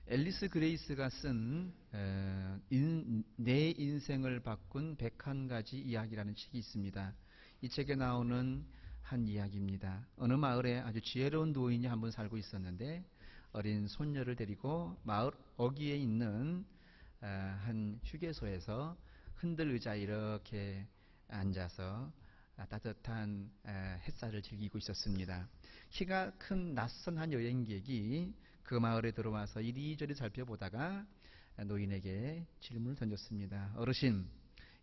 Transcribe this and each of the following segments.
앨리스 그레이스가 쓴 내 인생을 바꾼 101가지 이야기라는 책이 있습니다. 이 책에 나오는 한 이야기입니다. 어느 마을에 아주 지혜로운 노인이 한 분 살고 있었는데 어린 손녀를 데리고 마을 어귀에 있는 한 휴게소에서 흔들 의자에 이렇게 앉아서 따뜻한 햇살을 즐기고 있었습니다. 키가 큰 낯선 한 여행객이 그 마을에 들어와서 이리저리 살펴보다가 노인에게 질문을 던졌습니다. 어르신,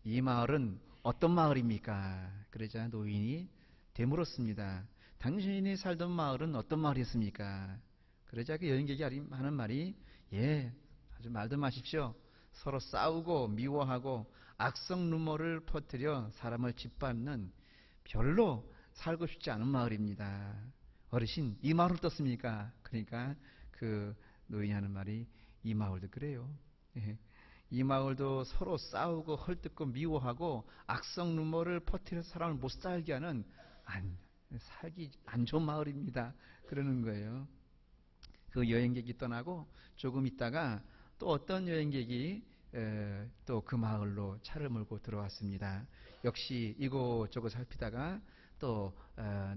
이 마을은 어떤 마을입니까? 그러자 노인이 되물었습니다. 당신이 살던 마을은 어떤 마을이었습니까? 그러자 그 여행객이 하는 말이, 예, 아주 말도 마십시오. 서로 싸우고 미워하고 악성 루머를 퍼뜨려 사람을 짓밟는 별로 살고 싶지 않은 마을입니다. 어르신, 이 마을 어떻습니까? 그러니까 그 노인이 하는 말이, 이 마을도 그래요. 예. 이 마을도 서로 싸우고 헐뜯고 미워하고 악성 루머를 퍼뜨려 사람을 못 살게 하는 살기 안 좋은 마을입니다. 그러는 거예요. 그 여행객이 떠나고 조금 있다가 또 어떤 여행객이 또 그 마을로 차를 몰고 들어왔습니다. 역시 이곳저곳 살피다가 또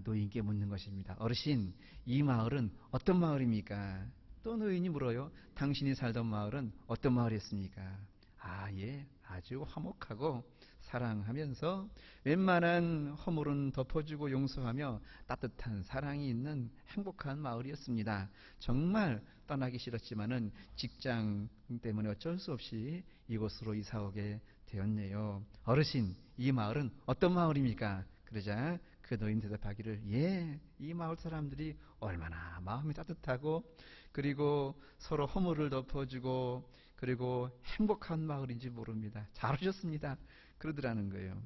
노인께 묻는 것입니다. 어르신, 이 마을은 어떤 마을입니까? 또 노인이 물어요. 당신이 살던 마을은 어떤 마을이었습니까? 아, 예, 아주 화목하고 사랑하면서 웬만한 허물은 덮어주고 용서하며 따뜻한 사랑이 있는 행복한 마을이었습니다. 정말 떠나기 싫었지만은 직장 때문에 어쩔 수 없이 이곳으로 이사 오게 되었네요. 어르신, 이 마을은 어떤 마을입니까? 그러자 그 노인 대답하기를, 예, 이 마을 사람들이 얼마나 마음이 따뜻하고 그리고 서로 허물을 덮어주고 그리고 행복한 마을인지 모릅니다. 잘하셨습니다. 그러더라는 거예요.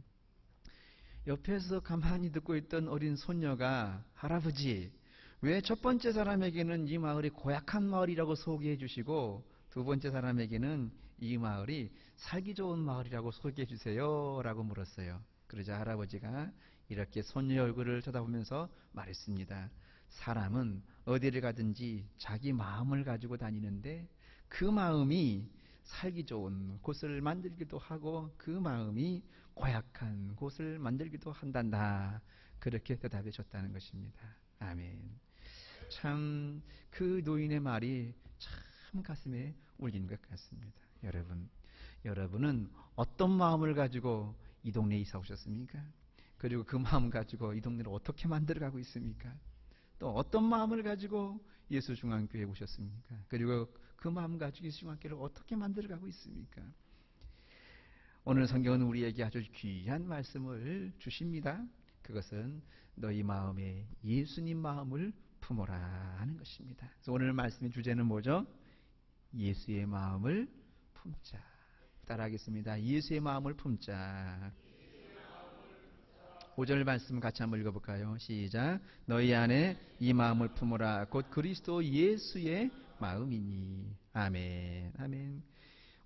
옆에서 가만히 듣고 있던 어린 손녀가, 할아버지, 왜 첫 번째 사람에게는 이 마을이 고약한 마을이라고 소개해 주시고 두 번째 사람에게는 이 마을이 살기 좋은 마을이라고 소개해 주세요? 라고 물었어요. 그러자 할아버지가 이렇게 손녀 얼굴을 쳐다보면서 말했습니다. 사람은 어디를 가든지 자기 마음을 가지고 다니는데 그 마음이 살기 좋은 곳을 만들기도 하고 그 마음이 고약한 곳을 만들기도 한단다. 그렇게 대답해 줬다는 것입니다. 아멘. 참 그 노인의 말이 참 가슴에 울리는 것 같습니다. 여러분은 어떤 마음을 가지고 이 동네에 이사 오셨습니까? 그리고 그 마음 가지고 이 동네를 어떻게 만들어가고 있습니까? 또 어떤 마음을 가지고 예수 중앙교회에 오셨습니까? 그리고 그 마음 가지고 예수 중앙교회를 어떻게 만들어가고 있습니까? 오늘 성경은 우리에게 아주 귀한 말씀을 주십니다. 그것은 너희 마음에 예수님 마음을 품어라 하는 것입니다. 그래서 오늘 말씀의 주제는 뭐죠? 예수의 마음을 품자. 따라하겠습니다. 예수의 마음을 품자. 5절 말씀 같이 한번 읽어볼까요? 시작. 너희 안에 이 마음을 품으라. 곧 그리스도 예수의 마음이니. 아멘. 아멘.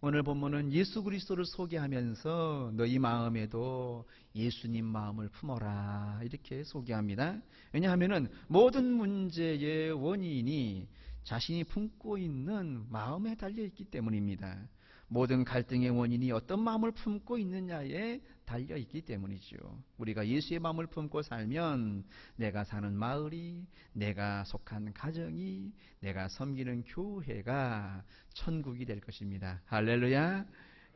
오늘 본문은 예수 그리스도를 소개하면서 너희 마음에도 예수님 마음을 품어라 이렇게 소개합니다. 왜냐하면 모든 문제의 원인이 자신이 품고 있는 마음에 달려있기 때문입니다. 모든 갈등의 원인이 어떤 마음을 품고 있느냐에 달려있기 때문이죠. 우리가 예수의 마음을 품고 살면 내가 사는 마을이, 내가 속한 가정이, 내가 섬기는 교회가 천국이 될 것입니다. 할렐루야.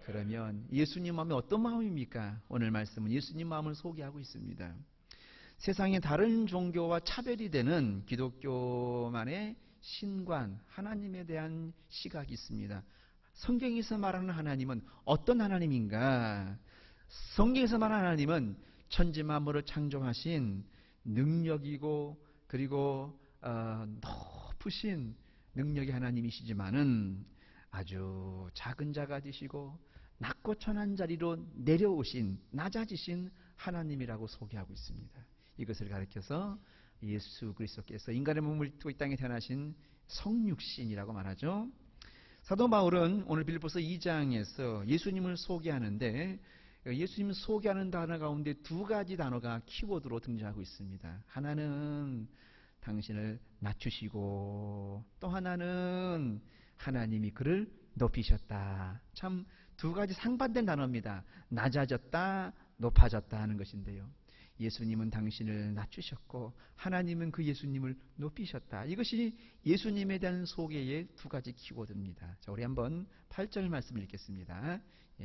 그러면 예수님 마음이 어떤 마음입니까? 오늘 말씀은 예수님 마음을 소개하고 있습니다. 세상의 다른 종교와 차별이 되는 기독교만의 신관, 하나님에 대한 시각이 있습니다. 성경에서 말하는 하나님은 어떤 하나님인가? 성경에서 말하는 하나님은 천지 만물을 창조하신 능력이고 그리고 높으신 능력의 하나님이시지만은 아주 작은 자가 되시고 낮고 천한 자리로 내려오신 낮아지신 하나님이라고 소개하고 있습니다. 이것을 가리켜서 예수 그리스도께서 인간의 몸을 입고 이 땅에 태어나신 성육신이라고 말하죠. 사도 바울은 오늘 빌립보서 2장에서 예수님을 소개하는데 예수님을 소개하는 단어 가운데 두 가지 단어가 키워드로 등장하고 있습니다. 하나는 당신을 낮추시고 또 하나는 하나님이 그를 높이셨다. 참 두 가지 상반된 단어입니다. 낮아졌다, 높아졌다 하는 것인데요. 예수님은 당신을 낮추셨고 하나님은 그 예수님을 높이셨다. 이것이 예수님에 대한 소개의 두 가지 키워드입니다. 자, 우리 한번 8절 말씀을 읽겠습니다.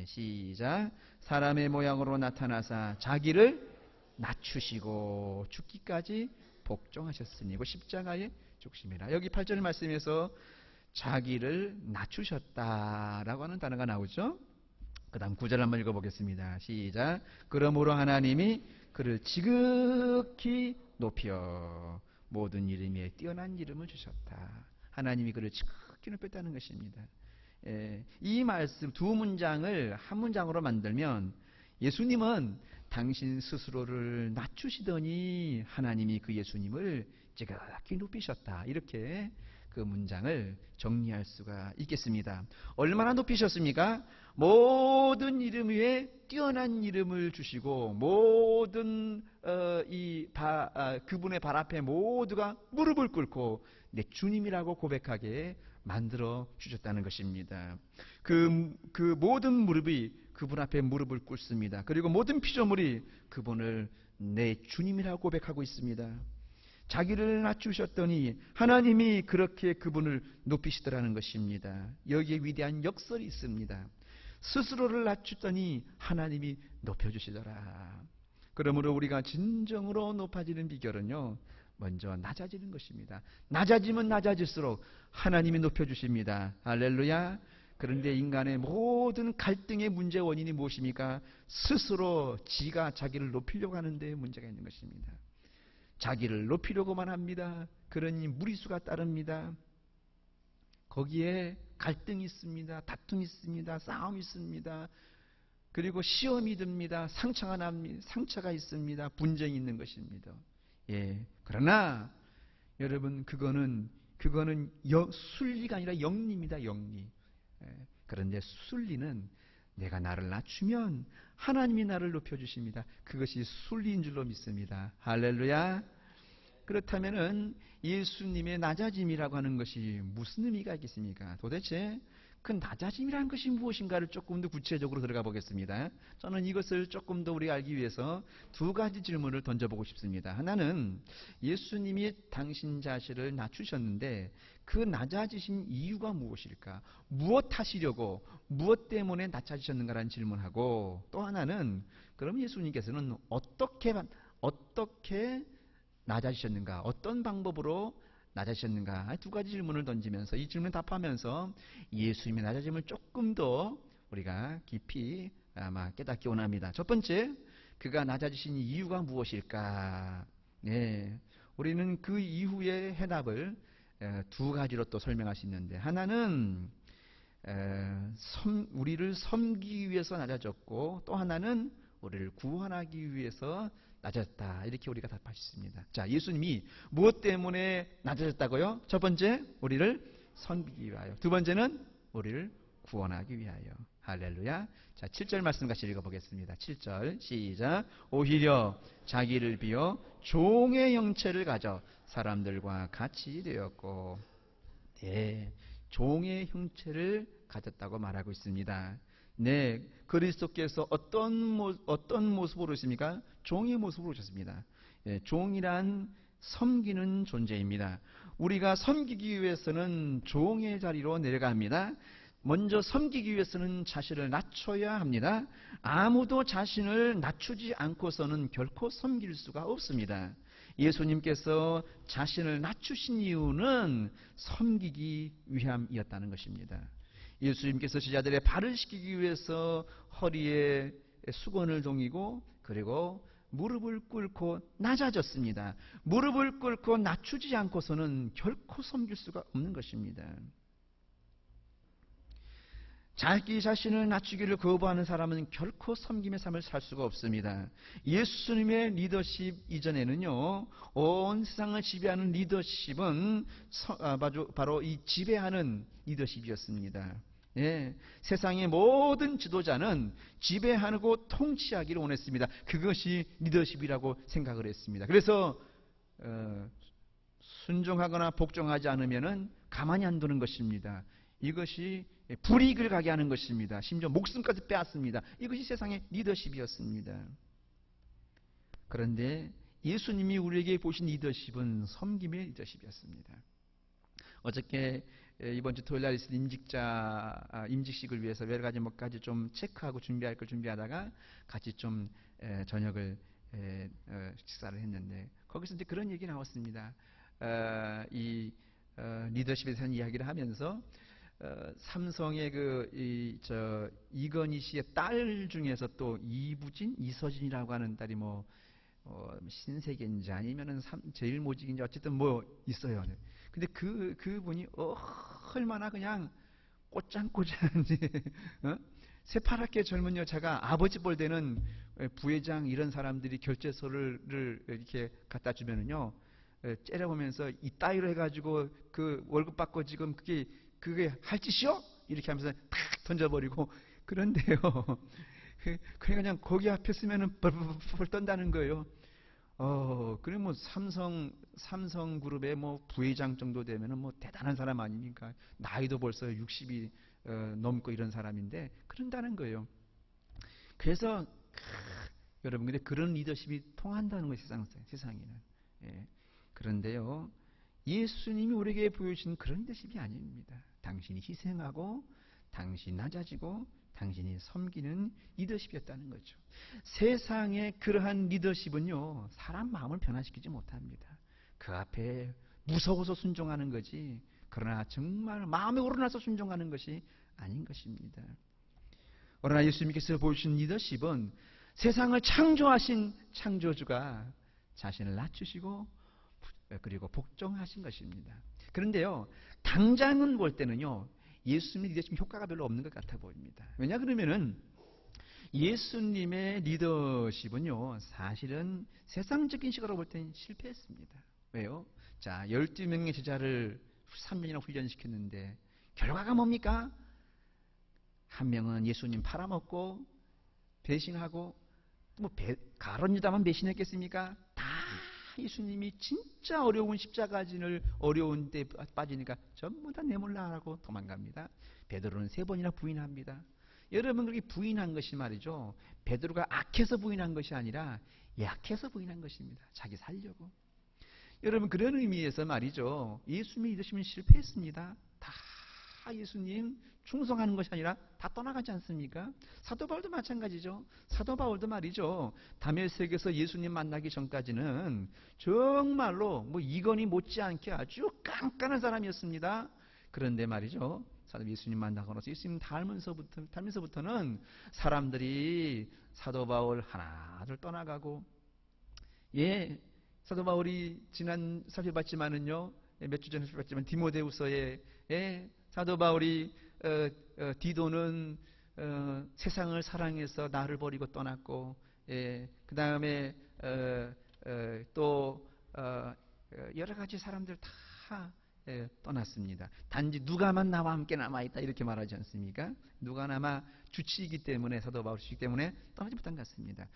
시작. 사람의 모양으로 나타나사 자기를 낮추시고 죽기까지 복종하셨으니 그 십자가에 죽심이라. 여기 8절 말씀에서 자기를 낮추셨다라고 하는 단어가 나오죠. 그 다음 9절 한번 읽어보겠습니다. 시작. 그러므로 하나님이 그를 지극히 높여 모든 이름 위에 뛰어난 이름을 주셨다. 하나님이 그를 지극히 높였다는 것입니다. 이 말씀 두 문장을 한 문장으로 만들면 예수님은 당신 스스로를 낮추시더니 하나님이 그 예수님을 지극히 높이셨다. 이렇게 그 문장을 정리할 수가 있겠습니다. 얼마나 높이셨습니까? 모든 이름 위에 뛰어난 이름을 주시고 모든 그분의 발 앞에 모두가 무릎을 꿇고 내 주님이라고 고백하게 만들어 주셨다는 것입니다. 그 모든 무릎이 그분 앞에 무릎을 꿇습니다. 그리고 모든 피조물이 그분을 내 주님이라고 고백하고 있습니다. 자기를 낮추셨더니 하나님이 그렇게 그분을 높이시더라는 것입니다. 여기에 위대한 역설이 있습니다. 스스로를 낮추더니 하나님이 높여주시더라. 그러므로 우리가 진정으로 높아지는 비결은요, 먼저 낮아지는 것입니다. 낮아지면 낮아질수록 하나님이 높여주십니다. 할렐루야. 그런데 인간의 모든 갈등의 문제 원인이 무엇입니까? 스스로 지가 자기를 높이려고 하는데 문제가 있는 것입니다. 자기를 높이려고만 합니다. 그러니 무리수가 따릅니다. 거기에 갈등이 있습니다. 다툼이 있습니다. 싸움이 있습니다. 그리고 시험이 듭니다. 상처가 있습니다. 분쟁이 있는 것입니다. 그러나 여러분 그거는 순리가 아니라 영리입니다. 영리. 그런데 순리는 내가 나를 낮추면 하나님이 나를 높여주십니다. 그것이 순리인 줄로 믿습니다. 할렐루야. 그렇다면은 예수님의 낮아짐이라고 하는 것이 무슨 의미가 있겠습니까? 도대체 그 낮아짐이라는 것이 무엇인가를 조금 더 구체적으로 들어가 보겠습니다. 저는 이것을 조금 더 우리가 알기 위해서 두 가지 질문을 던져보고 싶습니다. 하나는 예수님이 당신 자신을 낮추셨는데 그 낮아지신 이유가 무엇일까? 무엇 하시려고, 무엇 때문에 낮아지셨는가라는 질문하고, 또 하나는 그럼 예수님께서는 어떻게 낮아지셨는가? 어떤 방법으로 낮아지셨는가? 두 가지 질문을 던지면서 이 질문에 답하면서 예수님의 낮아짐을 조금 더 우리가 깊이 아마 깨닫기 원합니다. 첫 번째, 그가 낮아지신 이유가 무엇일까? 우리는 그 이후의 해답을 두 가지로 또 설명할 수 있는데, 하나는 우리를 섬기기 위해서 낮아졌고, 또 하나는 우리를 구원하기 위해서 낮아졌다. 이렇게 우리가 답할 수 있습니다. 자, 예수님이 무엇 때문에 낮아졌다고요? 첫 번째, 우리를 섬기기 위하여. 두 번째는 우리를 구원하기 위하여. 할렐루야. 자, 7절 말씀 같이 읽어보겠습니다. 7절 시작. 오히려 자기를 비워 종의 형체를 가져 사람들과 같이 되었고, 종의 형체를 가졌다고 말하고 있습니다. 그리스도께서 어떤 모습으로 오십니까? 종의 모습으로 오셨습니다. 종이란 섬기는 존재입니다. 우리가 섬기기 위해서는 종의 자리로 내려갑니다. 먼저 섬기기 위해서는 자신을 낮춰야 합니다. 아무도 자신을 낮추지 않고서는 결코 섬길 수가 없습니다. 예수님께서 자신을 낮추신 이유는 섬기기 위함이었다는 것입니다. 예수님께서 제자들의 발을 씻기기 위해서 허리에 수건을 동이고 그리고 무릎을 꿇고 낮아졌습니다. 무릎을 꿇고 낮추지 않고서는 결코 섬길 수가 없는 것입니다. 자기 자신을 낮추기를 거부하는 사람은 결코 섬김의 삶을 살 수가 없습니다. 예수님의 리더십 이전에는요, 온 세상을 지배하는 리더십은 바로 이 지배하는 리더십이었습니다. 세상의 모든 지도자는 지배하고 통치하기를 원했습니다. 그것이 리더십이라고 생각을 했습니다. 그래서 순종하거나 복종하지 않으면 가만히 안 두는 것입니다. 이것이 불이익을 가게 하는 것입니다. 심지어 목숨까지 빼앗습니다. 이것이 세상의 리더십이었습니다. 그런데 예수님이 우리에게 보신 리더십은 섬김의 리더십이었습니다. 어저께 이번 주 토요일 날 있을 임직식을 위해서 여러 가지 몇 가지 좀 체크하고 준비할 걸 준비하다가 같이 좀 저녁을 식사를 했는데 거기서 이제 그런 얘기 나왔습니다. 리더십에 대한 이야기를 하면서 삼성의 이건희 씨의 딸 중에서 또 이서진이라고 하는 딸이 신세계인지 아니면은 제일 모직인지 어쨌든 있어요. 근데 그분이 얼마나 그냥 꼬짱꼬짱한지 새파랗게 젊은 여자가 아버지 뻘 되는 부회장 이런 사람들이 결제서를 이렇게 갖다 주면은요 째려보면서 이 따위로 해가지고 그 월급 받고 지금 그게 할 짓이요? 이렇게 하면서 탁 던져버리고 그런데요. 그냥 거기 앞에 쓰면은 벌벌 떤다는 거예요. 그래 삼성그룹의 부회장 정도 되면은 대단한 사람 아닙니까? 나이도 벌써 60이 넘고 이런 사람인데 그런다는 거예요. 그래서 여러분 근데 그런 리더십이 통한다는 거예요, 세상에는. 예. 그런데요. 예수님이 우리에게 보여주신 그런 리더십이 아닙니다. 당신이 희생하고 당신이 낮아지고 당신이 섬기는 리더십이었다는 거죠. 세상의 그러한 리더십은요 사람 마음을 변화시키지 못합니다. 그 앞에 무서워서 순종하는 거지 그러나 정말 마음에 우러나서 순종하는 것이 아닌 것입니다. 그러나 예수님께서 보여주신 리더십은 세상을 창조하신 창조주가 자신을 낮추시고 그리고 복종하신 것입니다. 그런데요 당장은 볼 때는요 예수님의 리더십 효과가 별로 없는 것 같아 보입니다. 왜냐 그러면은 예수님의 리더십은요 사실은 세상적인 시각으로 볼 때는 실패했습니다. 왜요? 자 12명의 제자를 3년이나 훈련시켰는데 결과가 뭡니까? 한 명은 예수님 팔아먹고 배신하고 가룟 유다만 배신했겠습니까? 다 예수님이 진짜 어려운 십자가 진을 어려운 데 빠지니까 전부 다 내몰라라고 도망갑니다. 베드로는 3번이나 부인합니다. 여러분 그렇게 부인한 것이 말이죠. 베드로가 악해서 부인한 것이 아니라 약해서 부인한 것입니다. 자기 살려고. 여러분 그런 의미에서 말이죠. 예수님의 리더십은 실패했습니다. 다 예수님 충성하는 것이 아니라 다 떠나가지 않습니까? 사도 바울도 마찬가지죠. 사도 바울도 말이죠. 다메섹에서 예수님 만나기 전까지는 정말로 이건희 못지않게 아주 깐깐한 사람이었습니다. 그런데 말이죠. 예수님 만나고 나서 예수님 닮면서부터는 사람들이 사도 바울 하나둘 떠나가고 사도 바울이 지난 살펴봤지만은요 몇 주 전에 살펴봤지만 디모데후서에 사도 바울이 디도는 세상을 사랑해서 나를 버리고 떠났고 그 다음에 또 여러 가지 사람들 다 떠났습니다. 단지 누가만 나와 함께 남아있다 이렇게 말하지 않습니까? 누가 남아 주치이기 때문에 사도 바울 주치이기 때문에 떠나지 못한 것 같습니다.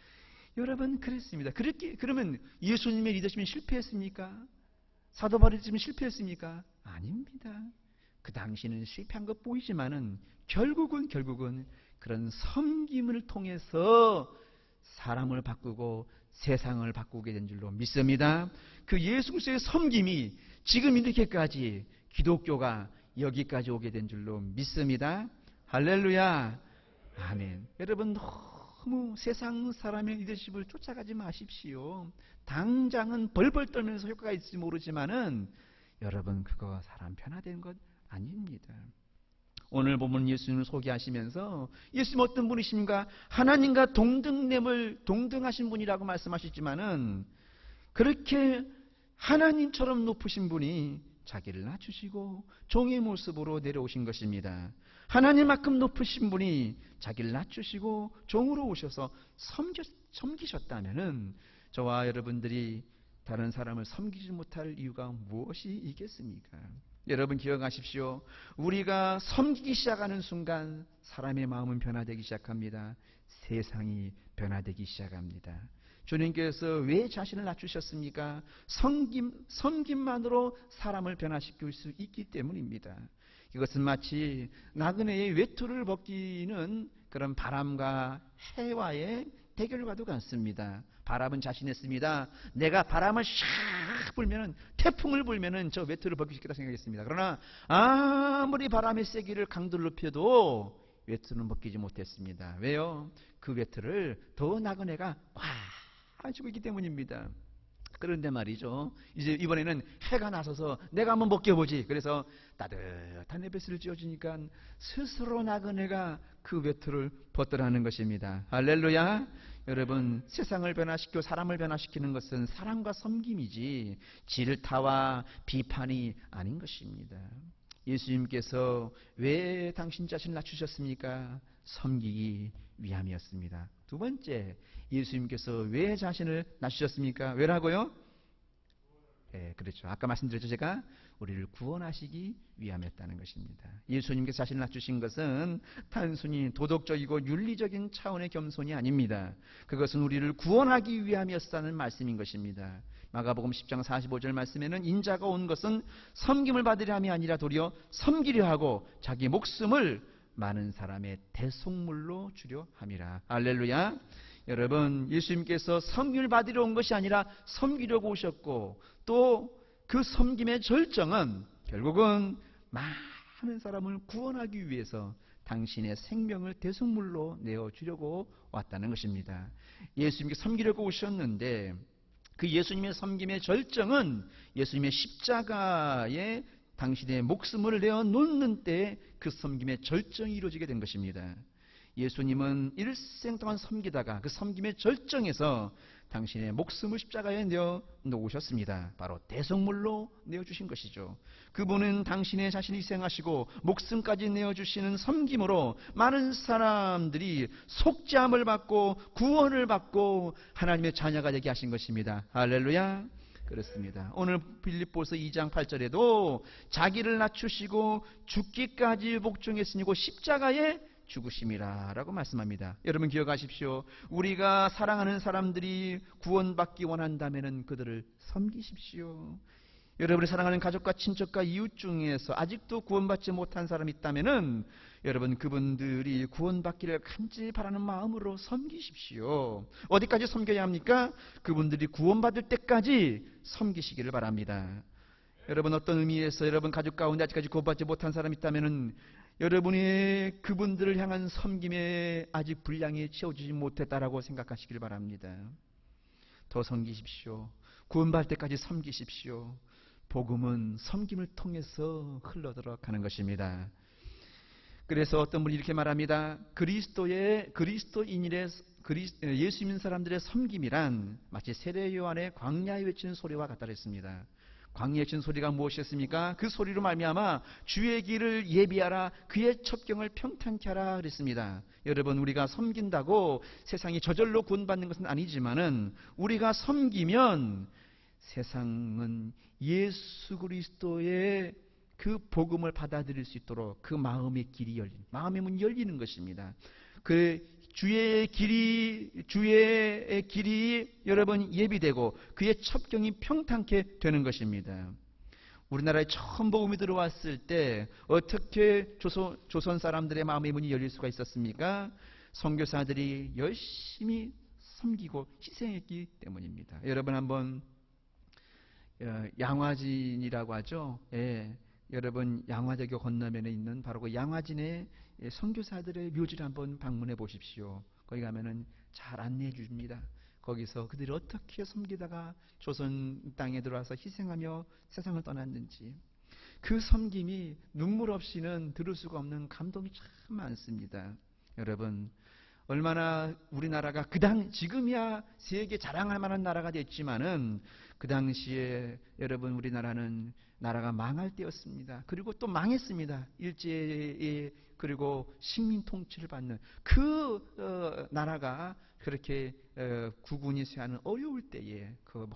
여러분 그랬습니다. 그러면 예수님의 리더십이 실패했습니까? 사도 바울의 리더십이 실패했습니까? 아닙니다. 그 당시는 실패한 것 보이지만은 결국은 그런 섬김을 통해서 사람을 바꾸고 세상을 바꾸게 된 줄로 믿습니다. 그 예수 그리스도의 섬김이 지금 이렇게까지 기독교가 여기까지 오게 된 줄로 믿습니다. 할렐루야. 아멘. 여러분 너무 세상 사람의 리더십을 쫓아가지 마십시오. 당장은 벌벌 떨면서 효과가 있을지 모르지만은 여러분 그거 사람 변화된 것 아닙니다. 오늘 보면 예수님을 소개하시면서 예수님 어떤 분이십니까? 하나님과 동등하신 분이라고 말씀하시지만은 그렇게 하나님처럼 높으신 분이 자기를 낮추시고 종의 모습으로 내려오신 것입니다. 하나님만큼 높으신 분이 자기를 낮추시고 종으로 오셔서 섬기셨다면은 저와 여러분들이 다른 사람을 섬기지 못할 이유가 무엇이 있겠습니까? 여러분 기억하십시오. 우리가 섬기기 시작하는 순간 사람의 마음은 변화되기 시작합니다. 세상이 변화되기 시작합니다. 주님께서 왜 자신을 낮추셨습니까? 섬김만으로 사람을 변화시킬 수 있기 때문입니다. 이것은 마치 나그네의 외투를 벗기는 그런 바람과 해와의 대결과도 같습니다. 바람은 자신했습니다. 내가 바람을 샥 불면은, 태풍을 불면은 저 외투를 벗길 수 있겠다 생각했습니다. 그러나 아무리 바람의 세기를 강도를 높여도 외투는 벗기지 못했습니다. 왜요? 그 외투를 더 나그네가 꽉 쥐고 있기 때문입니다. 그런데 말이죠, 이제 이번에는 해가 나서서 내가 한번 벗겨보지. 그래서 따뜻한 햇빛을 쬐어주니까 스스로 나그네가 그 외투를 벗더라는 것입니다. 할렐루야. 여러분, 세상을 변화시키고 사람을 변화시키는 것은 사랑과 섬김이지 질타와 비판이 아닌 것입니다. 예수님께서 왜 당신 자신을 낮추셨습니까? 섬기기 위함이었습니다. 두 번째, 예수님께서 왜 자신을 낮추셨습니까? 왜라고요? 네, 그렇죠. 아까 말씀드렸죠. 제가 우리를 구원하시기 위함이었다는 것입니다. 예수님께서 자신을 낮추신 것은 단순히 도덕적이고 윤리적인 차원의 겸손이 아닙니다. 그것은 우리를 구원하기 위함이었다는 말씀인 것입니다. 마가복음 10장 45절 말씀에는 인자가 온 것은 섬김을 받으려 함이 아니라 도리어 섬기려 하고 자기 목숨을 많은 사람의 대속물로 주려 함이라. 할렐루야. 여러분, 예수님께서 섬김을 받으려 온 것이 아니라 섬기려고 오셨고, 또 그 섬김의 절정은 결국은 많은 사람을 구원하기 위해서 당신의 생명을 대속물로 내어주려고 왔다는 것입니다. 예수님께 섬기려고 오셨는데 그 예수님의 섬김의 절정은 예수님의 십자가에 당신의 목숨을 내어놓는 때에 그 섬김의 절정이 이루어지게 된 것입니다. 예수님은 일생 동안 섬기다가 그 섬김의 절정에서 당신의 목숨을 십자가에 내어놓으셨습니다. 바로 대속물로 내어주신 것이죠. 그분은 당신의 자신을 희생하시고 목숨까지 내어주시는 섬김으로 많은 사람들이 속죄함을 받고 구원을 받고 하나님의 자녀가 되게 하신 것입니다. 할렐루야. 그렇습니다. 오늘 빌립보서 2장 8절에도 자기를 낮추시고 죽기까지 복종했으니 곧 십자가에 죽으심이라 라고 말씀합니다. 여러분 기억하십시오. 우리가 사랑하는 사람들이 구원받기 원한다면 그들을 섬기십시오. 여러분이 사랑하는 가족과 친척과 이웃 중에서 아직도 구원받지 못한 사람이 있다면 여러분 그분들이 구원받기를 간절히 바라는 마음으로 섬기십시오. 어디까지 섬겨야 합니까? 그분들이 구원받을 때까지 섬기시기를 바랍니다. 여러분 어떤 의미에서 여러분 가족 가운데 아직까지 구원받지 못한 사람이 있다면 여러분이 그분들을 향한 섬김에 아직 분량이 채워지지 못했다라고 생각하시길 바랍니다. 더 섬기십시오. 구원받을 때까지 섬기십시오. 복음은 섬김을 통해서 흘러들어가는 것입니다. 그래서 어떤 분이 이렇게 말합니다. 그리스도인일의 예수 믿는 사람들의 섬김이란 마치 세례 요한의 광야에 외치는 소리와 같다 그랬습니다. 광야에 외치는 소리가 무엇이었습니까? 그 소리로 말미암아 주의 길을 예비하라, 그의 첩경을 평탄케 하라 그랬습니다. 여러분 우리가 섬긴다고 세상이 저절로 구원받는 것은 아니지만은 우리가 섬기면 세상은 예수 그리스도의 그 복음을 받아들일 수 있도록 그 마음의 길이 마음의 문이 열리는 것입니다. 그 주의 길이 여러분 예비되고 그의 첩경이 평탄케 되는 것입니다. 우리나라에 처음 복음이 들어왔을 때 어떻게 조선 사람들의 마음의 문이 열릴 수가 있었습니까? 선교사들이 열심히 섬기고 희생했기 때문입니다. 여러분 한번 양화진이라고 하죠. 예. 여러분 양화대교 건너면에 있는 바로 그 양화진의 선교사들의 묘지를 한번 방문해 보십시오. 거기 가면은 잘 안내해 줍니다. 거기서 그들이 어떻게 섬기다가 조선 땅에 들어와서 희생하며 세상을 떠났는지 그 섬김이 눈물 없이는 들을 수가 없는 감동이 참 많습니다. 여러분 얼마나 우리나라가 지금이야 세계 자랑할 만한 나라가 됐지만은 그 당시에 여러분 우리나라는 나라가 망할 때였습니다. 그리고 또 망했습니다. 그리고 식민 통치를 받는 그 나라가 그렇게 국군이 쇠하는 어려울 때에 그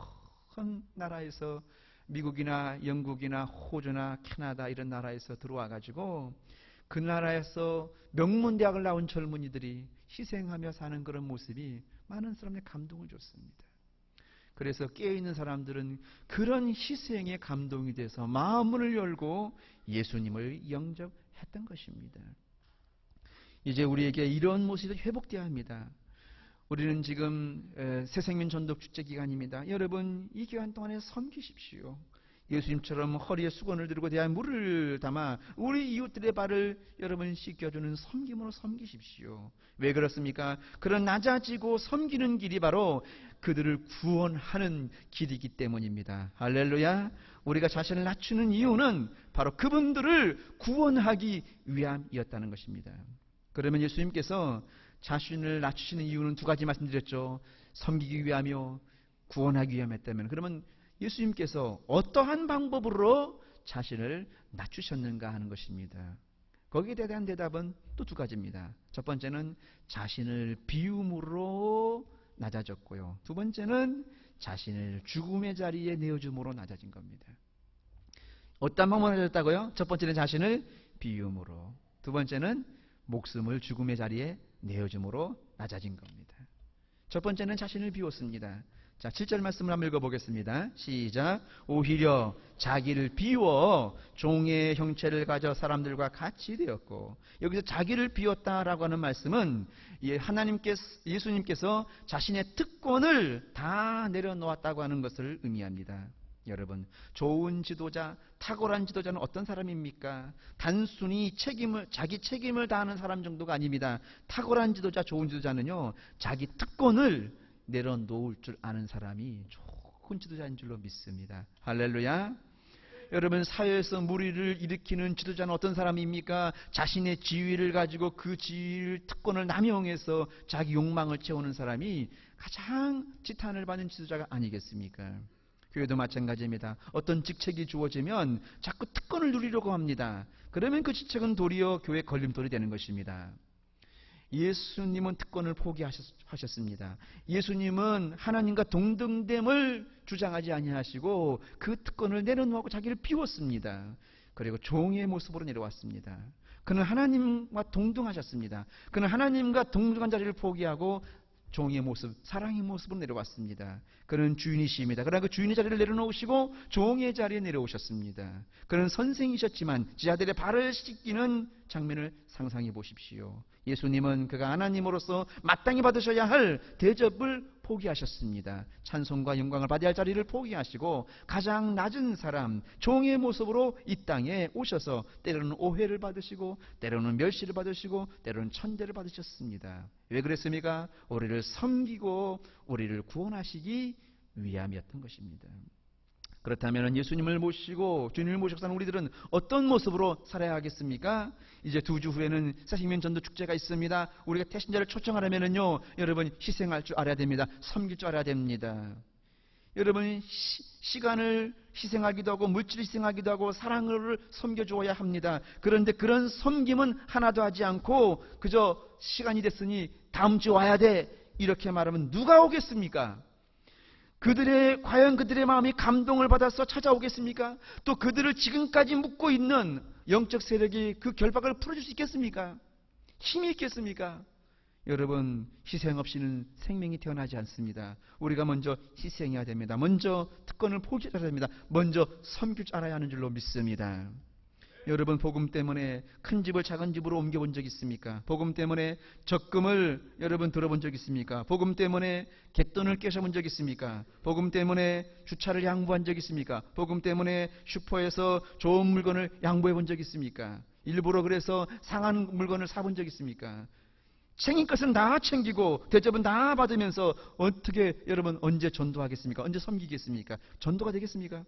먼 나라에서 미국이나 영국이나 호주나 캐나다 이런 나라에서 들어와 가지고 그 나라에서 명문대학을 나온 젊은이들이 희생하며 사는 그런 모습이 많은 사람의 감동을 줬습니다. 그래서 깨어있는 사람들은 그런 희생에 감동이 돼서 마음을 열고 예수님을 영접했던 것입니다. 이제 우리에게 이런 모습이 회복되어야 합니다. 우리는 지금 새생명 전도 축제 기간입니다. 여러분, 이 기간 동안에 섬기십시오. 예수님처럼 허리에 수건을 들고 대야 물을 담아 우리 이웃들의 발을 여러분 씻겨주는 섬김으로 섬기십시오. 왜 그렇습니까? 그런 낮아지고 섬기는 길이 바로 그들을 구원하는 길이기 때문입니다. 할렐루야. 우리가 자신을 낮추는 이유는 바로 그분들을 구원하기 위함이었다는 것입니다. 그러면 예수님께서 자신을 낮추시는 이유는 두 가지 말씀드렸죠. 섬기기 위하며 구원하기 위함이었다면, 그러면 예수님께서 어떠한 방법으로 자신을 낮추셨는가 하는 것입니다. 거기에 대한 대답은 또 두 가지입니다. 첫 번째는 자신을 비움으로 낮아졌고요. 두 번째는 자신을 죽음의 자리에 내어줌으로 낮아진 겁니다. 어떤 방법으로 낮아졌다고요? 첫 번째는 자신을 비움으로, 두 번째는 목숨을 죽음의 자리에 내어줌으로 낮아진 겁니다. 첫 번째는 자신을 비웠습니다. 자, 7절 말씀을 한번 읽어보겠습니다. 시작. 오히려 자기를 비워 종의 형체를 가져 사람들과 같이 되었고, 여기서 자기를 비웠다라고 하는 말씀은 예수님께서 자신의 특권을 다 내려놓았다고 하는 것을 의미합니다. 여러분, 좋은 지도자, 탁월한 지도자는 어떤 사람입니까? 단순히 자기 책임을 다하는 사람 정도가 아닙니다. 탁월한 지도자, 좋은 지도자는요, 자기 특권을 내려놓을 줄 아는 사람이 좋은 지도자인 줄로 믿습니다. 할렐루야. 여러분, 사회에서 무리를 일으키는 지도자는 어떤 사람입니까? 자신의 지위를 가지고 그 지위를, 특권을 남용해서 자기 욕망을 채우는 사람이 가장 지탄을 받는 지도자가 아니겠습니까? 교회도 마찬가지입니다. 어떤 직책이 주어지면 자꾸 특권을 누리려고 합니다. 그러면 그 직책은 도리어 교회 걸림돌이 되는 것입니다. 예수님은 특권을 포기하셨습니다. 예수님은 하나님과 동등됨을 주장하지 아니하시고 그 특권을 내려놓고 자기를 비웠습니다. 그리고 종의 모습으로 내려왔습니다. 그는 하나님과 동등하셨습니다. 그는 하나님과 동등한 자리를 포기하고 종의 모습, 사랑의 모습으로 내려왔습니다. 그는 주인이십니다. 그러나 그 주인의 자리를 내려놓으시고 종의 자리에 내려오셨습니다. 그는 선생이셨지만 제자들의 발을 씻기는 장면을 상상해 보십시오. 예수님은 그가 하나님으로서 마땅히 받으셔야 할 대접을 포기하셨습니다. 찬송과 영광을 받아야 할 자리를 포기하시고 가장 낮은 사람, 종의 모습으로 이 땅에 오셔서 때로는 오해를 받으시고 때로는 멸시를 받으시고 때로는 천대를 받으셨습니다. 왜 그랬습니까? 우리를 섬기고 우리를 구원하시기 위함이었던 것입니다. 그렇다면 예수님을 모시고 주님을 모시고 사는 우리들은 어떤 모습으로 살아야 하겠습니까? 이제 2주 후에는 새생명 전도 축제가 있습니다. 우리가 태신자를 초청하려면요, 여러분 희생할 줄 알아야 됩니다. 섬길 줄 알아야 됩니다. 여러분, 시간을 희생하기도 하고 물질을 희생하기도 하고 사랑을 섬겨주어야 합니다. 그런데 그런 섬김은 하나도 하지 않고 그저 시간이 됐으니 다음 주 와야 돼, 이렇게 말하면 누가 오겠습니까? 과연 그들의 마음이 감동을 받아서 찾아오겠습니까? 또 그들을 지금까지 묶고 있는 영적 세력이 그 결박을 풀어줄 수 있겠습니까? 힘이 있겠습니까? 여러분, 희생 없이는 생명이 태어나지 않습니다. 우리가 먼저 희생해야 됩니다. 먼저 특권을 포기해야 됩니다. 먼저 섬길 줄 알아야 하는 줄로 믿습니다. 여러분, 복음 때문에 큰 집을 작은 집으로 옮겨본 적 있습니까? 복음 때문에 적금을 여러분 들어본 적 있습니까? 복음 때문에 갯돈을 깨셔본 적 있습니까? 복음 때문에 주차를 양보한 적 있습니까? 복음 때문에 슈퍼에서 좋은 물건을 양보해 본 적 있습니까? 일부러 그래서 상한 물건을 사본 적 있습니까? 챙긴 것은 다 챙기고 대접은 다 받으면서 어떻게 여러분 언제 전도하겠습니까? 언제 섬기겠습니까? 전도가 되겠습니까?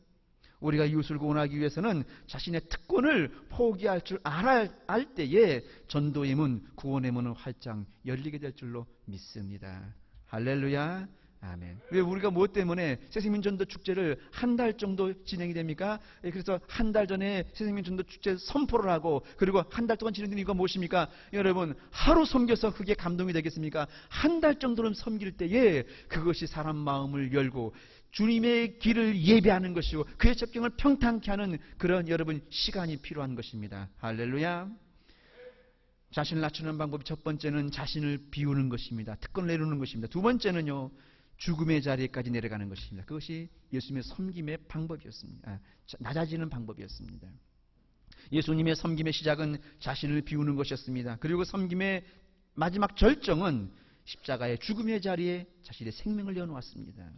우리가 이웃을 구원하기 위해서는 자신의 특권을 포기할 줄 알 때에 전도의 문, 구원의 문은 활짝 열리게 될 줄로 믿습니다. 할렐루야. 아멘. 왜 우리가 무엇 때문에 새생명 전도 축제를 한 달 정도 진행이 됩니까? 그래서 한 달 전에 새생명 전도 축제 선포를 하고 그리고 한 달 동안 진행되는 이유가 무엇입니까? 여러분, 하루 섬겨서 그게 감동이 되겠습니까? 한 달 정도는 섬길 때에 그것이 사람 마음을 열고 주님의 길을 예배하는 것이고 그의 접경을 평탄케 하는 그런 여러분 시간이 필요한 것입니다. 할렐루야. 자신을 낮추는 방법이 첫 번째는 자신을 비우는 것입니다. 특권을 내려놓는 것입니다. 두 번째는요, 죽음의 자리에까지 내려가는 것입니다. 그것이 예수님의 섬김의 방법이었습니다. 낮아지는 방법이었습니다. 예수님의 섬김의 시작은 자신을 비우는 것이었습니다. 그리고 섬김의 마지막 절정은 십자가의 죽음의 자리에 자신의 생명을 내어놓았습니다.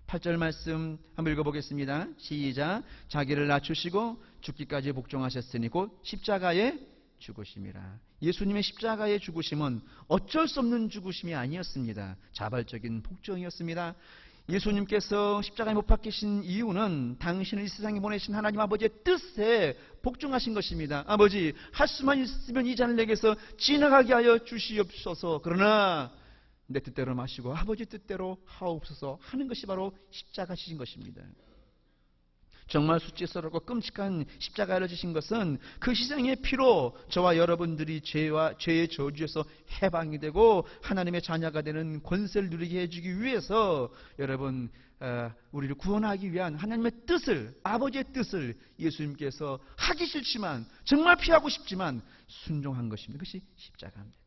8절 말씀 한번 읽어보겠습니다. 시작. 자기를 낮추시고 죽기까지 복종하셨으니 곧 십자가에 죽으심이라. 예수님의 십자가의 죽으심은 어쩔 수 없는 죽으심이 아니었습니다. 자발적인 복종이었습니다. 예수님께서 십자가에 못 박히신 이유는 당신을 이 세상에 보내신 하나님 아버지의 뜻에 복종하신 것입니다. 아버지, 할 수만 있으면 이 잔을 내게서 지나가게 하여 주시옵소서. 그러나 내 뜻대로 마시고 아버지 뜻대로 하옵소서 하는 것이 바로 십자가시신 것입니다. 정말 수치스럽고 끔찍한 십자가를 지신 것은 그 희생의 피로 저와 여러분들이 죄의 저주에서 해방이 되고 하나님의 자녀가 되는 권세를 누리게 해주기 위해서 여러분 우리를 구원하기 위한 하나님의 뜻을, 아버지의 뜻을 예수님께서 하기 싫지만 정말 피하고 싶지만 순종한 것입니다. 그것이 십자가입니다.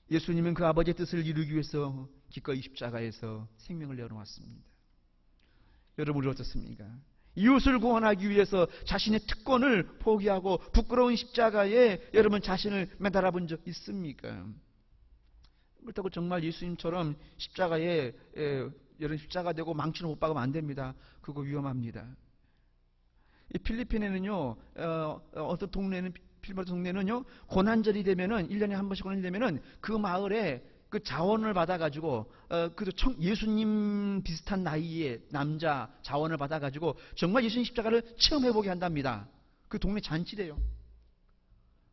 예수님은 그 아버지의 뜻을 이루기 위해서 기꺼이 십자가에서 생명을 내어놓았습니다. 여러분 우리 어떻습니까? 이웃을 구원하기 위해서 자신의 특권을 포기하고 부끄러운 십자가에 여러분 자신을 매달아 본 적 있습니까? 그렇다고 정말 예수님처럼 십자가에 여러분 십자가 되고 망치는 못 박으면 안 됩니다. 그거 위험합니다. 이 필리핀에는요 어떤 동네는 필리핀 동네는요 고난절이 되면은 1년에 한 번씩 고난이 되면은 그 마을에 그 자원을 받아가지고 예수님 비슷한 나이의 남자 자원을 받아가지고 정말 예수님 십자가를 체험해보게 한답니다. 그 동네 잔치래요.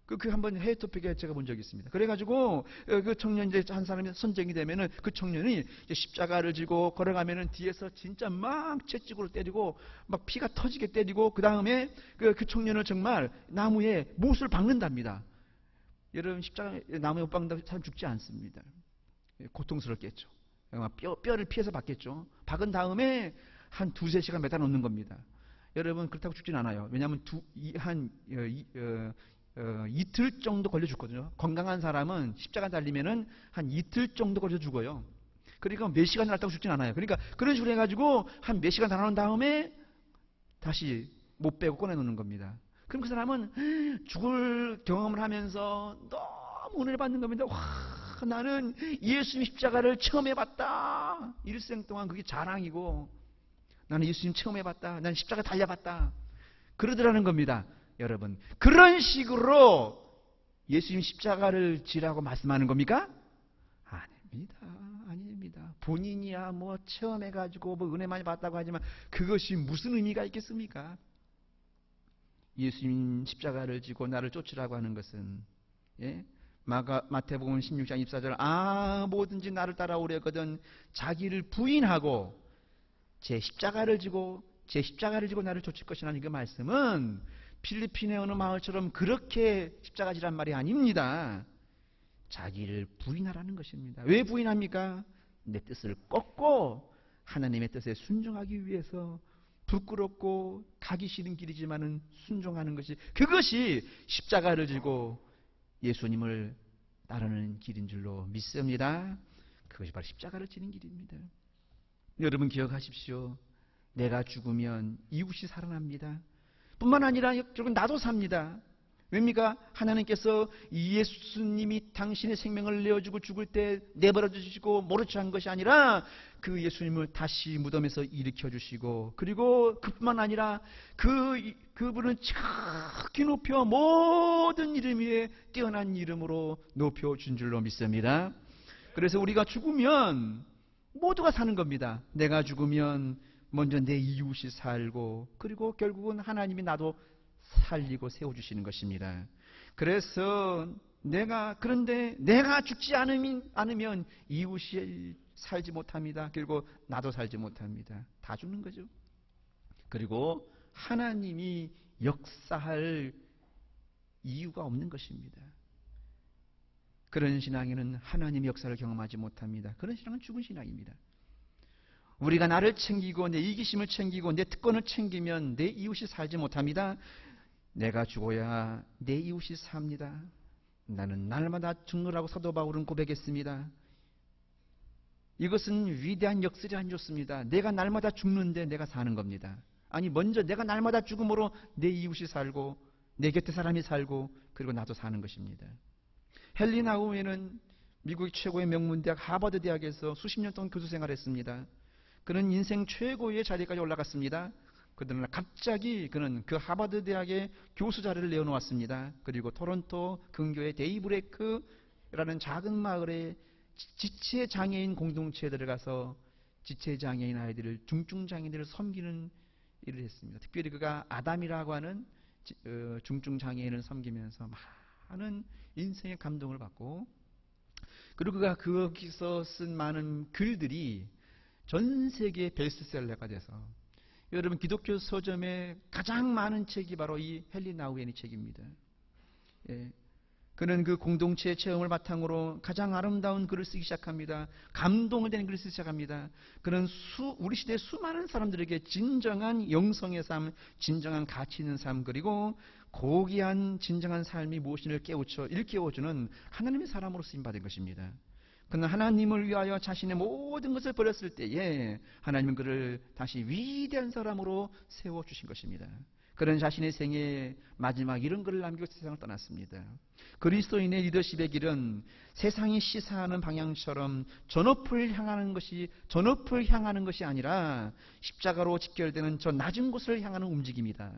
그 한번 해외 토픽에 제가 본 적이 있습니다. 그래가지고 그 청년 이제 한 사람이 선정이 되면은 그 청년이 이제 십자가를 지고 걸어가면은 뒤에서 진짜 막 채찍으로 때리고 막 피가 터지게 때리고 그 다음에 그 청년을 정말 나무에 못을 박는답니다. 여러분 십자가 나무에 못 박는다고 사람 죽지 않습니다. 고통스럽겠죠. 뼈를 피해서 박겠죠. 박은 다음에 한 2-3시간 매달 놓는 겁니다. 여러분 그렇다고 죽진 않아요. 왜냐하면 이틀 정도 걸려 죽거든요. 건강한 사람은 십자가 달리면은 한 이틀 정도 걸려 죽어요. 그러니까 몇 시간 날다고 죽진 않아요. 그러니까 그런 식으로 해가지고 한 몇 시간 달아놓은 다음에 다시 못 빼고 꺼내놓는 겁니다. 그럼 그 사람은 죽을 경험을 하면서 너무 은혜를 받는 겁니다. 와, 나는 예수님 십자가를 처음 해봤다. 일생 동안 그게 자랑이고 나는 예수님 처음 해봤다. 나는 십자가 달려봤다. 그러더라는 겁니다. 여러분 그런 식으로 예수님 십자가를 지라고 말씀하는 겁니까? 아닙니다. 본인이야 뭐 처음 해가지고 뭐 은혜 많이 받다고 하지만 그것이 무슨 의미가 있겠습니까? 예수님 십자가를 지고 나를 쫓으라고 하는 것은 마태복음 16장 24절 뭐든지 나를 따라오려거든 자기를 부인하고 제 십자가를 지고 나를 쫓을 것이라는 그 말씀은 필리핀의 어느 마을처럼 그렇게 십자가지란 말이 아닙니다. 자기를 부인하라는 것입니다. 왜 부인합니까? 내 뜻을 꺾고 하나님의 뜻에 순종하기 위해서 부끄럽고 가기 싫은 길이지만은 순종하는 것이 그것이 십자가를 지고 예수님을 따르는 길인 줄로 믿습니다. 그것이 바로 십자가를 지는 길입니다. 여러분 기억하십시오. 내가 죽으면 이웃이 살아납니다. 뿐만 아니라 결국 나도 삽니다. 왜입니까? 하나님께서 예수님이 당신의 생명을 내어주고 죽을 때 내버려 두시고 모른 척 한 것이 아니라 그 예수님을 다시 무덤에서 일으켜 주시고 그리고 그뿐만 아니라 그분은 지극히 높여 모든 이름 위에 뛰어난 이름으로 높여 준 줄로 믿습니다. 그래서 우리가 죽으면 모두가 사는 겁니다. 내가 죽으면 먼저 내 이웃이 살고 그리고 결국은 하나님이 나도 살리고 세워주시는 것입니다. 그래서 그런데 내가 죽지 않으면 이웃이 살지 못합니다. 그리고 나도 살지 못합니다. 다 죽는 거죠. 그리고 하나님이 역사할 이유가 없는 것입니다. 그런 신앙에는 하나님의 역사를 경험하지 못합니다. 그런 신앙은 죽은 신앙입니다. 우리가 나를 챙기고 내 이기심을 챙기고 내 특권을 챙기면 내 이웃이 살지 못합니다. 내가 죽어야 내 이웃이 삽니다. 나는 날마다 죽노라고 사도 바울은 고백했습니다. 이것은 위대한 역설이 안 좋습니다. 내가 날마다 죽는데 내가 사는 겁니다. 아니, 먼저 내가 날마다 죽음으로 내 이웃이 살고 내 곁에 사람이 살고 그리고 나도 사는 것입니다. 헨리 나우에는 미국 최고의 명문대학 하버드 대학에서 수십 년 동안 교수 생활했습니다. 그는 인생 최고의 자리까지 올라갔습니다. 그러나 갑자기 그는 그 하버드 대학의 교수 자리를 내어놓았습니다. 그리고 토론토 근교의 데이브레이크라는 작은 마을에 지체 장애인 공동체에 들어가서 지체 장애인 아이들을, 중증 장애인들을 섬기는 일을 했습니다. 특별히 그가 아담이라고 하는 중증 장애인을 섬기면서 많은 인생의 감동을 받고, 그리고 그가 거기서 쓴 많은 글들이 전 세계 베스트셀러가 돼서, 여러분, 기독교 서점에 가장 많은 책이 바로 이 헨리 나우엔의 책입니다. 예. 그는 그 공동체의 체험을 바탕으로 가장 아름다운 글을 쓰기 시작합니다. 감동을 되는 글을 쓰기 시작합니다. 그는 우리 시대의 수많은 사람들에게 진정한 영성의 삶, 진정한 가치 있는 삶, 그리고 고귀한 진정한 삶이 무엇인지를 일깨워주는 하나님의 사람으로 쓰임받은 것입니다. 그는 하나님을 위하여 자신의 모든 것을 버렸을 때에 하나님은 그를 다시 위대한 사람으로 세워주신 것입니다. 그는 자신의 생애 마지막 이런 글을 남기고 세상을 떠났습니다. 그리스도인의 리더십의 길은 세상이 시사하는 방향처럼 전업을 향하는 것이 아니라 십자가로 직결되는 저 낮은 곳을 향하는 움직임이다.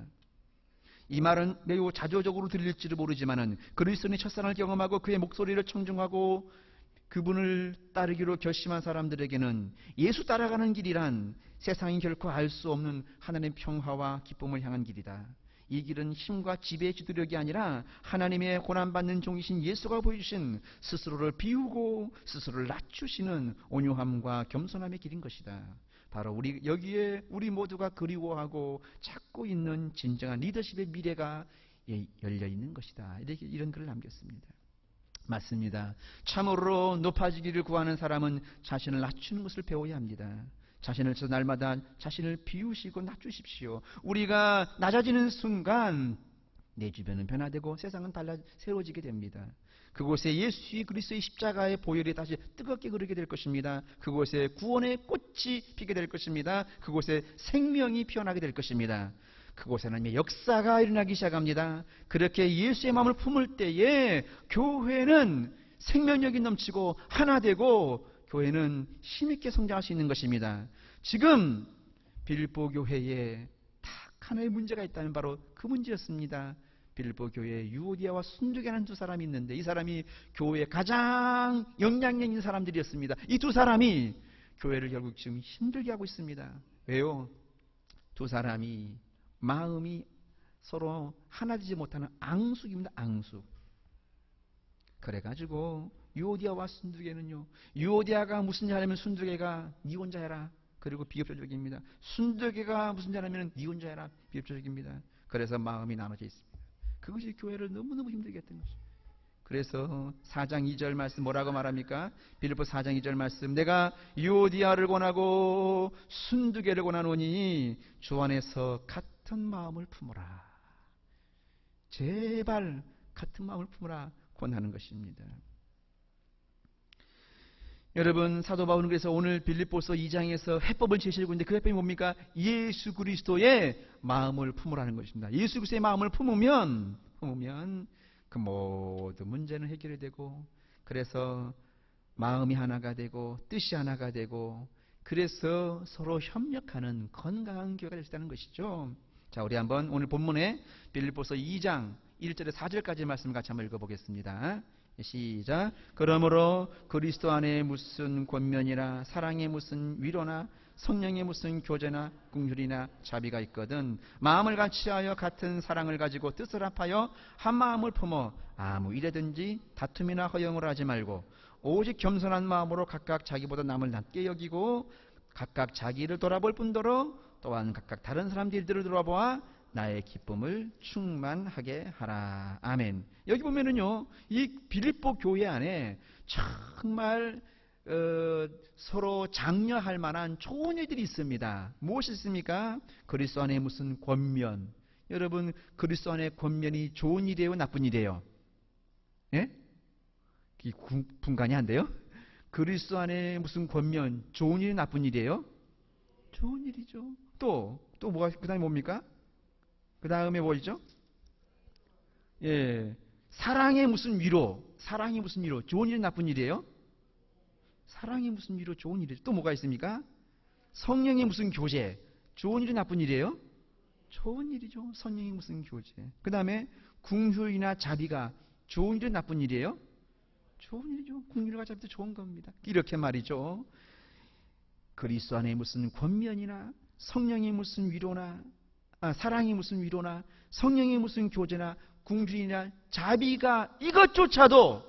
이 말은 매우 자조적으로 들릴지도 모르지만은 그리스도인의 첫사랑을 경험하고 그의 목소리를 청중하고 그분을 따르기로 결심한 사람들에게는 예수 따라가는 길이란 세상이 결코 알 수 없는 하나님의 평화와 기쁨을 향한 길이다. 이 길은 힘과 지배의 지도력이 아니라 하나님의 고난받는 종이신 예수가 보여주신 스스로를 비우고 스스로를 낮추시는 온유함과 겸손함의 길인 것이다. 바로 여기에 우리 모두가 그리워하고 찾고 있는 진정한 리더십의 미래가 열려 있는 것이다. 이런 글을 남겼습니다. 맞습니다. 참으로 높아지기를 구하는 사람은 자신을 낮추는 것을 배워야 합니다. 자신을 날마다 자신을 비우시고 낮추십시오. 우리가 낮아지는 순간 내 주변은 변화되고 세상은 새로워지게 됩니다. 그곳에 예수 그리스도의 십자가의 보혈이 다시 뜨겁게 흐르게 될 것입니다. 그곳에 구원의 꽃이 피게 될 것입니다. 그곳에 생명이 피어나게 될 것입니다. 그곳에 하나님의 역사가 일어나기 시작합니다. 그렇게 예수의 마음을 품을 때에 교회는 생명력이 넘치고 하나 되고 교회는 힘있게 성장할 수 있는 것입니다. 지금 빌립보 교회에 딱 하나의 문제가 있다면 바로 그 문제였습니다. 빌립보 교회에 유오디아와 순두개라는 두 사람이 있는데 이 사람이 교회에 가장 영향력 있는 사람들이었습니다. 이 두 사람이 교회를 결국 지금 힘들게 하고 있습니다. 왜요? 두 사람이 마음이 서로 하나 되지 못하는 앙숙입니다. 앙숙. 그래가지고 유오디아와 순두개는요, 유오디아가 무슨 자냐면 순두개가 니 혼자 해라. 그리고 비협조적입니다. 순두개가 무슨 자냐면 니 혼자 해라. 비협조적입니다. 그래서 마음이 나눠져 있습니다. 그것이 교회를 너무너무 힘들게 했던 것입니다. 그래서 4장 2절 말씀 뭐라고 말합니까? 빌립보 4장 2절 말씀, 내가 유오디아를 권하고 순두개를 권하노니 주 안에서 같은 마음을 품으라. 제발 같은 마음을 품으라 권하는 것입니다. 여러분, 사도 바울은 그래서 오늘 빌립보서 2장에서 해법을 제시하고 있는데 그 해법이 뭡니까? 예수 그리스도의 마음을 품으라는 것입니다. 예수 그리스도의 마음을 품으면 그 모든 문제는 해결이 되고, 그래서 마음이 하나가 되고 뜻이 하나가 되고, 그래서 서로 협력하는 건강한 교회가 될 수 있다는 것이죠. 자, 우리 한번 오늘 본문에 빌립보서 2장 1절에 4절까지 말씀을 같이 한번 읽어보겠습니다. 시작. 그러므로 그리스도 안에 무슨 권면이나 사랑에 무슨 위로나 성령의 무슨 교제나 긍휼이나 자비가 있거든 마음을 같이하여 같은 사랑을 가지고 뜻을 합하여 한 마음을 품어 아무 일에든지 다툼이나 허영을 하지 말고 오직 겸손한 마음으로 각각 자기보다 남을 낮게 여기고 각각 자기를 돌아볼 뿐더러 또한 각각 다른 사람들 일들을 돌아보아 나의 기쁨을 충만하게 하라. 아멘. 여기 보면은요, 이 빌립보 교회 안에 정말 서로 장려할 만한 좋은 일들이 있습니다. 무엇이 있습니까? 그리스도 안에 무슨 권면. 여러분, 그리스도 안에 권면이 좋은 일이에요, 나쁜 일이에요? 예? 분간이 안 돼요? 그리스도 안에 무슨 권면, 좋은 일이 나쁜 일이에요? 좋은 일이죠. 또 뭐가, 그 다음에 뭡니까? 그 다음에 뭐죠? 예. 사랑의 무슨 위로, 사랑이 무슨 위로, 좋은 일, 나쁜 일이에요? 사랑이 무슨 위로, 좋은 일이죠. 또 뭐가 있습니까? 성령의 무슨 교제, 좋은 일이 나쁜 일이에요? 좋은 일이죠. 성령의 무슨 교제. 그 다음에 긍휼이나 자비가 좋은 일이 나쁜 일이에요? 좋은 일이죠. 긍휼과 자비도 좋은 겁니다. 이렇게 말이죠. 그리스도 안에 무슨 권면이나 성령의 무슨 위로나 사랑이 무슨 위로나 성령의 무슨 교제나 긍휼이나 자비가 이것조차도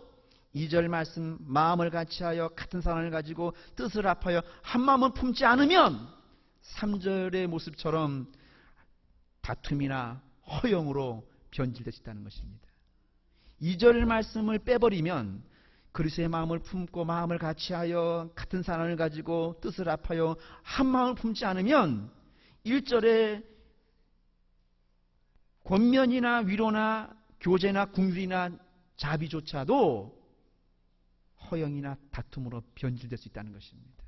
2절 말씀 마음을 같이하여 같은 사랑을 가지고 뜻을 합하여 한 마음을 품지 않으면 3절의 모습처럼 다툼이나 허영으로 변질될 수 있다는 것입니다. 2절 말씀을 빼버리면 그리스도의 마음을 품고 마음을 같이하여 같은 사랑을 가지고 뜻을 합하여 한 마음을 품지 않으면 1절에 권면이나 위로나 교제나 긍휼이나 자비조차도 허영이나 다툼으로 변질될 수 있다는 것입니다.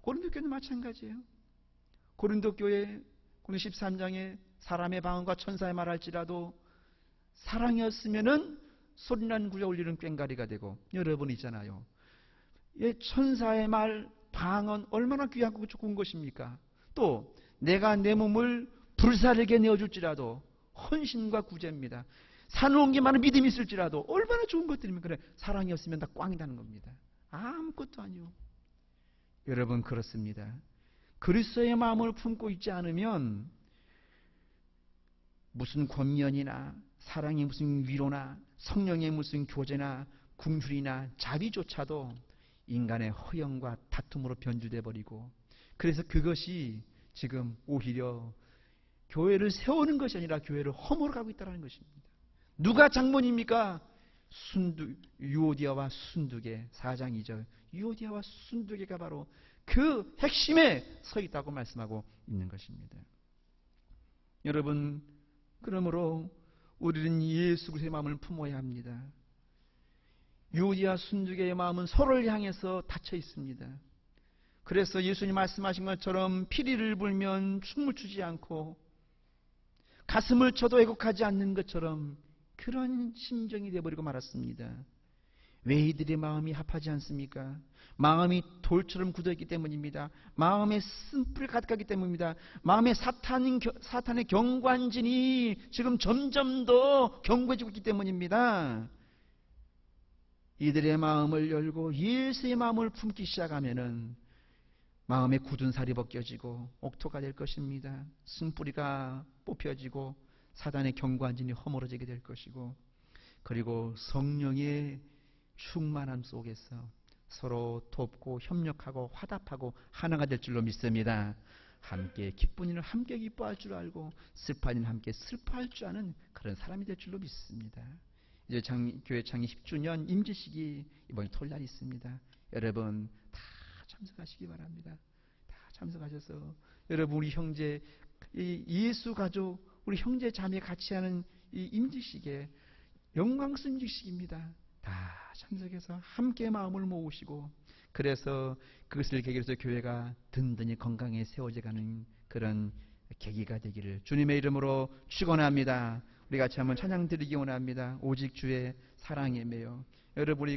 고린도 교회도 마찬가지예요. 고린도 교회 13장에 사람의 방언과 천사의 말할지라도 사랑이었으면은 소리난 구에 울리는 꽹과리가 되고, 여러분 있잖아요. 천사의 말, 방언 얼마나 귀하고 좋은 것입니까? 또 내가 내 몸을 불사르게 내어줄지라도 헌신과 구제입니다. 사놓은 게 많은 믿음이 있을지라도 얼마나 좋은 것들입니까? 그래, 사랑이었으면 다 꽝이라는 겁니다. 아무것도 아니요. 여러분 그렇습니다. 그리스도의 마음을 품고 있지 않으면 무슨 권면이나 사랑의 무슨 위로나 성령의 무슨 교제나 긍휼이나 자비조차도 인간의 허영과 다툼으로 변질돼 버리고, 그래서 그것이 지금 오히려 교회를 세우는 것이 아니라 교회를 허물어 가고 있다는 것입니다. 누가 장본입니까? 유오디아와 순두계 4장 2절. 유오디아와 순두계가 바로 그 핵심에 서 있다고 말씀하고 있는 것입니다. 여러분, 그러므로 우리는 예수 그리스도의 마음을 품어야 합니다. 유오디아 순두계의 마음은 서로를 향해서 닫혀 있습니다. 그래서 예수님 말씀하신 것처럼 피리를 불면 춤을 추지 않고 가슴을 쳐도 애곡하지 않는 것처럼 그런 심정이 되어버리고 말았습니다. 왜 이들의 마음이 합하지 않습니까? 마음이 돌처럼 굳어있기 때문입니다. 마음에 쓴뿌리 가득하기 때문입니다. 마음에 사탄의 경관진이 지금 점점 더 견고해지고 있기 때문입니다. 이들의 마음을 열고 예수의 마음을 품기 시작하면은 마음에 굳은 살이 벗겨지고 옥토가 될 것입니다. 쓴뿌리가 뽑혀지고 사단의 경관진이 허물어지게 될 것이고, 그리고 성령의 충만함 속에서 서로 돕고 협력하고 화답하고 하나가 될 줄로 믿습니다. 함께 기쁜 일은 함께 기뻐할 줄 알고 슬퍼한 일은 함께 슬퍼할 줄 아는 그런 사람이 될 줄로 믿습니다. 이제 교회 창립 10주년 임지식이 이번에 토요일날 있습니다. 여러분 다 참석하시기 바랍니다. 다 참석하셔서 여러분 우리 형제 예수 가족 우리 형제 자매 같이 하는 이 임지식에 영광스러운 임지식입니다. 다 참석해서 함께 마음을 모으시고, 그래서 그것을 계기로 해서 교회가 든든히 건강에 세워져가는 그런 계기가 되기를 주님의 이름으로 축원합니다. 우리 같이 한번 찬양 드리기 원합니다. 오직 주의 사랑에 매여. 여러분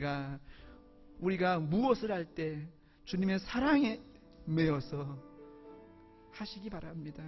우리가 무엇을 할 때 주님의 사랑에 매여서 하시기 바랍니다.